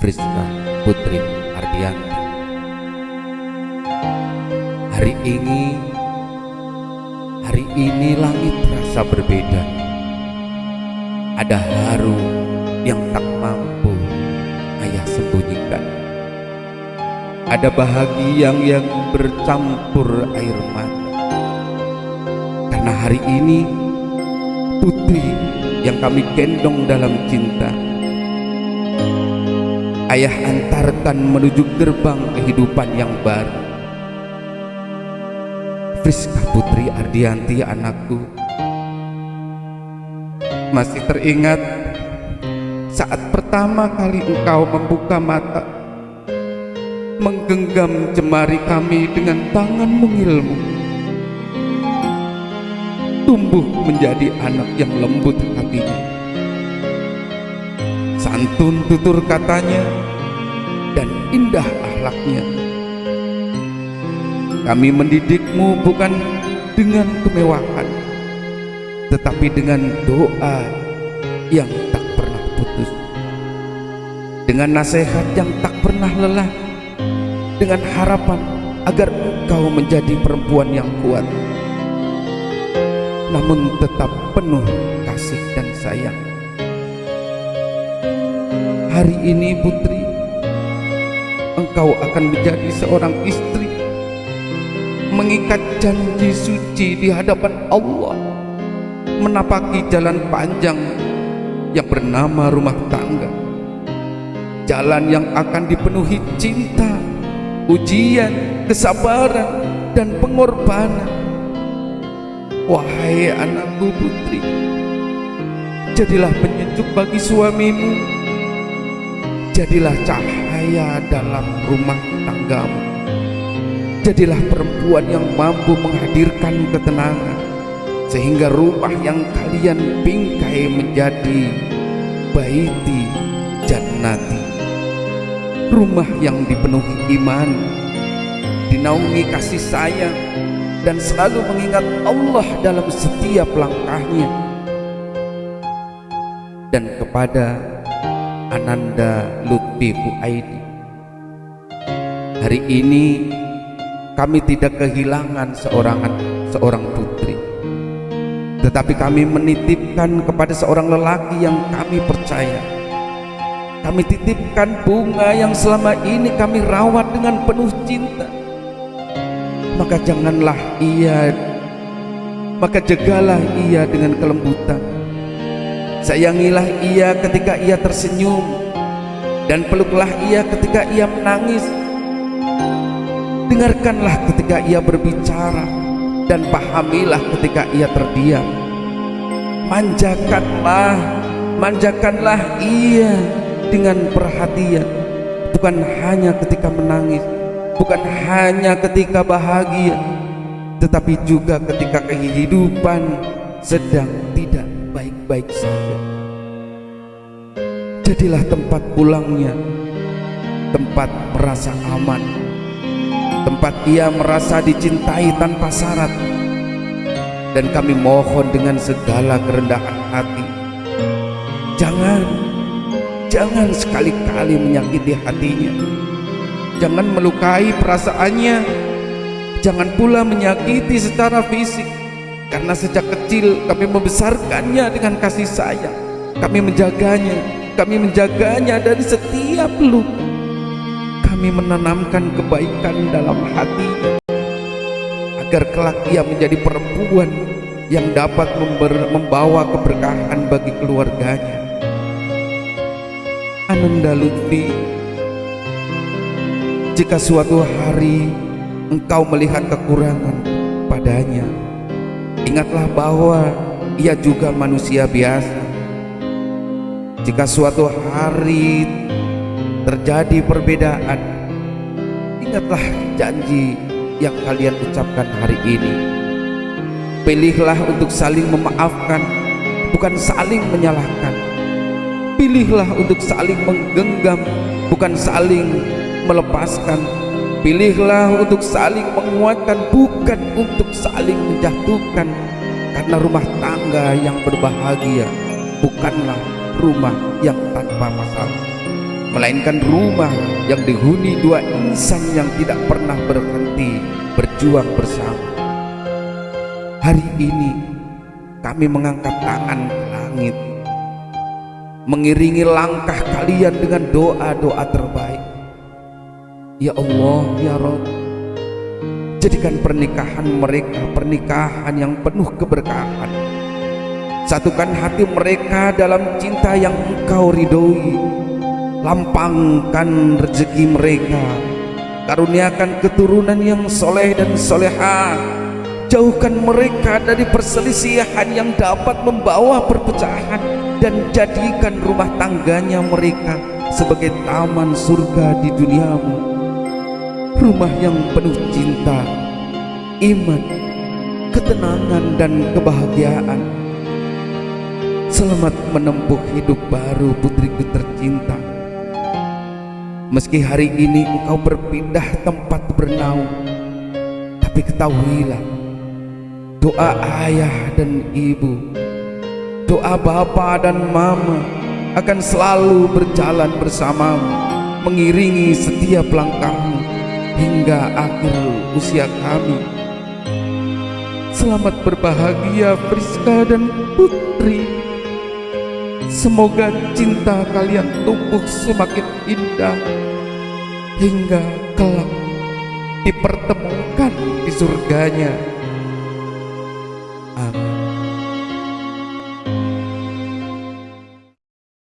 Friska Putri Ardianti. Hari ini langit terasa berbeda. Ada haru yang tak mampu ayah sembunyikan. Ada bahagia yang bercampur air mata. Karena hari ini putri yang kami gendong dalam cinta, ayah antarkan menuju gerbang kehidupan yang baru. Friska Putri Ardianti, anakku, masih teringat saat pertama kali engkau membuka mata, menggenggam jemari kami dengan tangan mungilmu, tumbuh menjadi anak yang lembut hatinya, santun tutur katanya, dan indah akhlaknya. Kami mendidikmu bukan dengan kemewahan, tetapi dengan doa yang tak pernah putus, dengan nasihat yang tak pernah lelah, dengan harapan agar engkau menjadi perempuan yang kuat, namun tetap penuh kasih dan sayang. Hari ini putri, engkau akan menjadi seorang istri, mengikat janji suci di hadapan Allah, menapaki jalan panjang yang bernama rumah tangga, jalan yang akan dipenuhi cinta, ujian, kesabaran, dan pengorbanan. Wahai anakku putri, jadilah penyejuk bagi suamimu, jadilah cahaya dalam rumah tanggamu, jadilah perempuan yang mampu menghadirkan ketenangan, sehingga rumah yang kalian bingkai menjadi baiti jannati, rumah yang dipenuhi iman, dinaungi kasih sayang, dan selalu mengingat Allah dalam setiap langkahnya. Dan kepada Ananda Lutfi Fuaidi, hari ini kami tidak kehilangan seorang putri, tetapi kami menitipkan kepada seorang lelaki yang kami percaya. Kami titipkan bunga yang selama ini kami rawat dengan penuh cinta. Maka jagalah ia dengan kelembutan. Sayangilah ia ketika ia tersenyum, dan peluklah ia ketika ia menangis. Dengarkanlah ketika ia berbicara, dan pahamilah ketika ia terdiam. Manjakanlah ia dengan perhatian, bukan hanya ketika menangis, bukan hanya ketika bahagia, tetapi juga ketika kehidupan sedang tidak baik-baik saja. Jadilah tempat pulangnya, tempat merasa aman, tempat ia merasa dicintai tanpa syarat. Dan kami mohon dengan segala kerendahan hati, jangan sekali-kali menyakiti hatinya, jangan melukai perasaannya, jangan pula menyakiti secara fisik. Karena sejak kecil kami membesarkannya dengan kasih sayang, kami menjaganya dari setiap luka. Kami menanamkan kebaikan dalam hatinya, agar kelak ia menjadi perempuan yang dapat membawa keberkahan bagi keluarganya. Ananda Lutfi, jika suatu hari engkau melihat kekurangan padanya, ingatlah bahwa ia juga manusia biasa. Jika suatu hari terjadi perbedaan, ingatlah janji yang kalian ucapkan hari ini. Pilihlah untuk saling memaafkan, bukan saling menyalahkan. Pilihlah untuk saling menggenggam, bukan saling melepaskan. Pilihlah untuk saling menguatkan, bukan untuk saling menjatuhkan. Karena rumah tangga yang berbahagia bukanlah rumah yang tanpa masalah. melainkan rumah yang dihuni dua insan yang tidak pernah berhenti berjuang bersama. Hari ini kami mengangkat tangan ke langit, mengiringi langkah kalian dengan doa-doa terbaik. Ya Allah, ya Rabb, jadikan pernikahan mereka pernikahan yang penuh keberkahan. Satukan hati mereka dalam cinta yang Engkau ridhoi. Lampangkan rezeki mereka, karuniakan keturunan yang soleh dan solehah. Jauhkan mereka dari perselisihan yang dapat membawa perpecahan, dan jadikan rumah tangganya mereka sebagai taman surga di duniamu. Rumah yang penuh cinta, iman, ketenangan dan kebahagiaan. Selamat menempuh hidup baru putriku tercinta. Meski hari ini engkau berpindah tempat bernaung, tapi ketahuilah, doa ayah dan ibu, doa bapa dan mama akan selalu berjalan bersamamu, mengiringi setiap langkahmu hingga akhir usia kami. Selamat berbahagia Friska dan Putri. Semoga cinta kalian tumbuh semakin indah hingga kelak dipertemukan di surganya.